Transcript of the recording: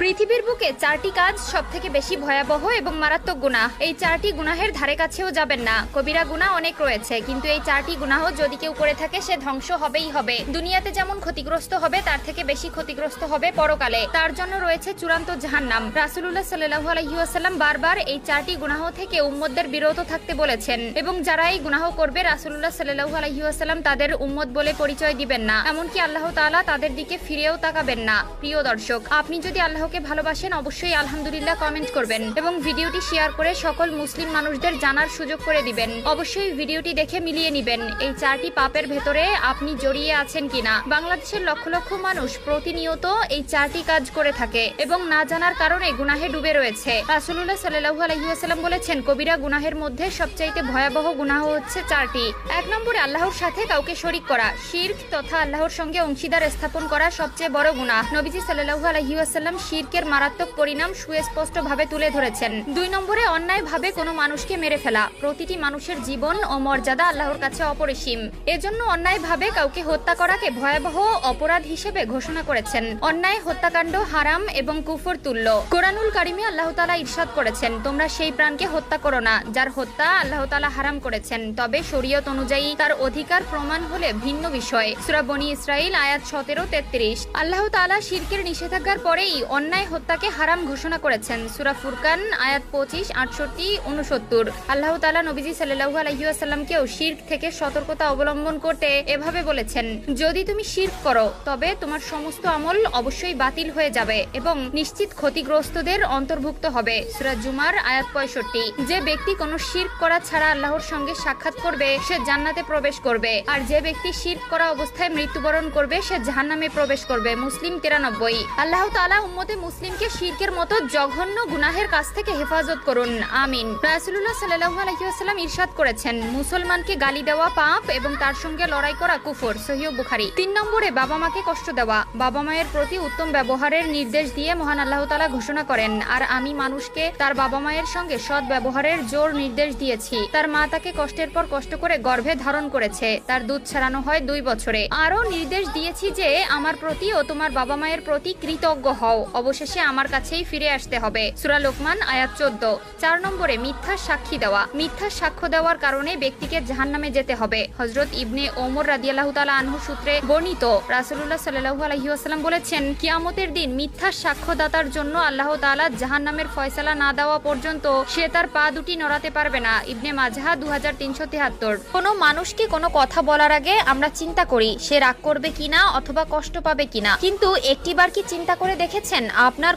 পৃথিবীর বুকে 4টি কাজ সবথেকে বেশি ভয়াবহ এবং মারাত্মক গুনাহ। এই 4টি গুনাহের ধারে কাছেও যাবেন না। কবিরা গুনাহ অনেক রয়েছে, কিন্তু এই 4টি গুনাহ যদি কেউ করে থাকে সে ধ্বংস হবেই হবে। দুনিয়াতে যেমন ক্ষতিগ্রস্ত হবে তার থেকে বেশি ক্ষতিগ্রস্ত হবে পরকালে। তার জন্য রয়েছে চূড়ান্ত জাহান্নাম। রাসূলুল্লাহ সাল্লাল্লাহু আলাইহি ওয়াসাল্লাম বারবার এই 4টি গুনাহ থেকে উম্মতদের বিরত থাকতে বলেছেন এবং যারা এই গুনাহ করবে রাসূলুল্লাহ সাল্লাল্লাহু আলাইহি ওয়াসাল্লাম তাদের উম্মত বলে পরিচয় দিবেন না, এমনকি আল্লাহ তাআলা তাদের দিকে ফিরেও তাকাবেন না। প্রিয় দর্শক, আপনি যদি আল্লাহকে ভালোবাসেন অবশ্যই আলহামদুলিল্লাহ কমেন্ট করবেন এবং ভিডিওটি শেয়ার করে সকল মুসলিম মানুষদের জানার সুযোগ করে দিবেন। অবশ্যই ভিডিওটি দেখে মিলিয়ে নেবেন এই 4টি পাপের ভেতরে আপনি জড়িয়ে আছেন কিনা। বাংলাদেশের লক্ষ লক্ষ মানুষ প্রতিনিয়ত এই 4টি কাজ করে থাকে এবং না জানার কারণে গুনাহে ডুবে রয়েছে। রাসূলুল্লাহ সাল্লাল্লাহু আলাইহি ওয়াসাল্লাম বলেছেন, কবিরা গুনাহের মধ্যে সবচাইতে ভয়াবহ গুনাহ হচ্ছে 4টি। 1 নম্বরে আল্লাহর সাথে কাউকে শরীক করা, শিরক তথা আল্লাহর সঙ্গে অংশীদার স্থাপন করা সবচেয়ে বড় গুনাহ। নবীজি সাল্লাল্লাহু আলাইহি ওয়াসাল্লাম শিরকের মারাত্মক পরিণাম সুস্পষ্টভাবে তুলে ধরেছেন। 2 নম্বরে অন্যায়ভাবে কোনো মানুষকে মেরে ফেলা। প্রতিটি মানুষের জীবন ও মর্যাদা আল্লাহর কাছে অপরিসীম, এজন্য অন্যায়ভাবে কাউকে হত্যা করাকে ভয়াবহ অপরাধ হিসেবে ঘোষণা করেছেন। অন্যায় হত্যাকাণ্ড হারাম এবং কুফর তুল্য। কোরআনুল কারিমে আল্লাহ তাআলা ইরশাদ করেছেন, তোমরা সেই প্রাণকে হত্যা করো না যার হত্যা আল্লাহ তাআলা হারাম করেছেন, তবে শরীয়ত অনুযায়ী তার অধিকার প্রমাণ হলে ভিন্ন বিষয়। সূরা বনী ইসরাঈল আয়াত 17-33। আল্লাহ তাআলা শিরকের নিষেধাজ্ঞার পরেই অন্যায় হত্যাকে হারাম ঘোষণা করেছেন। সূরা ফুরকান আয়াত 25, 68, 69। আল্লাহ তাআলা নবীজি সাল্লাল্লাহু আলাইহি ওয়াসাল্লামকেও শিরক থেকে সতর্কতা অবলম্বন করতে এভাবে বলেছেন, যদি তুমি শিরক করো তবে তোমার সমস্ত আমল অবশ্যই বাতিল হয়ে যাবে এবং নিশ্চিত ক্ষতিগ্রস্তদের অন্তর্ভুক্ত হবে। সূরা জুমার আয়াত 65। যে ব্যক্তি কোনো শিরক করা ছাড়া আল্লাহর সঙ্গে সাক্ষাৎ করবে সে জান্নাতে প্রবেশ করবে, আর যে ব্যক্তি শিরক করা অবস্থায় মৃত্যুবরণ করবে সে জাহান্নামে প্রবেশ করবে। মুসলিম 93। আল্লাহ তাআলা উম্মতে মুসলিমকে শিরকের মতো জঘন্য গুনাহের কাছ থেকে হেফাজত করুন, আমিন। রাসূলুল্লাহ সাল্লাল্লাহু আলাইহি ওয়াসাল্লাম ইরশাদ করেছেন, মুসলমানকে গালি দেওয়া পাপ এবং তার সঙ্গে লড়াই করা কুফর। সহিহ বুখারী। 3 নম্বরে বাবা মাকে কষ্ট দেওয়া। বাবা মায়ের প্রতি উত্তম ব্যবহারের নির্দেশ দিয়ে মহান আল্লাহ তাআলা ঘোষণা করেন, আর আমি মানুষকে তার বাবা মায়ের সঙ্গে সৎ ব্যবহারের জোর নির্দেশ দিয়েছি। তার মা তাকে কষ্টের পর কষ্ট করে গর্ভে ধারণ করেছে, তার দুধ ছাড়ানো হয় 2 বছরে। আরও নির্দেশ দিয়েছি যে আমার প্রতি ও তোমার বাবা মায়ের প্রতি কৃতজ্ঞ হও, অবশেষে আমার কাছেই ফিরে আসতে হবে। সূরা লোকমান আয়াত 14। 4 নম্বরে মিথ্যা সাক্ষী দেওয়া। মিথ্যা সাক্ষ্য দেওয়ার কারণে ব্যক্তিকে জাহান্নামে যেতে হবে। হযরত ইবনে ওমর রাদিয়াল্লাহু তাআলা আনহু সূত্রে বর্ণিত, রাসূলুল্লাহ সাল্লাল্লাহু আলাইহি ওয়াসাল্লাম বলেছেন, কিয়ামতের দিন মিথ্যা সাক্ষ্যদাতার জন্য আল্লাহ তাআলা জাহান্নামের ফয়সালা না দেওয়া পর্যন্ত সে তার পা দুটি নড়াতে পারবে না। ইবনে মাজাহ 2373। কোনো মানুষকে কোনো কথা বলার আগে আমরা চিন্তা করি সে রাগ করবে কিনা অথবা কষ্ট পাবে কিনা, কিন্তু একটিবার কি চিন্তা করে দেখেছেন আপনার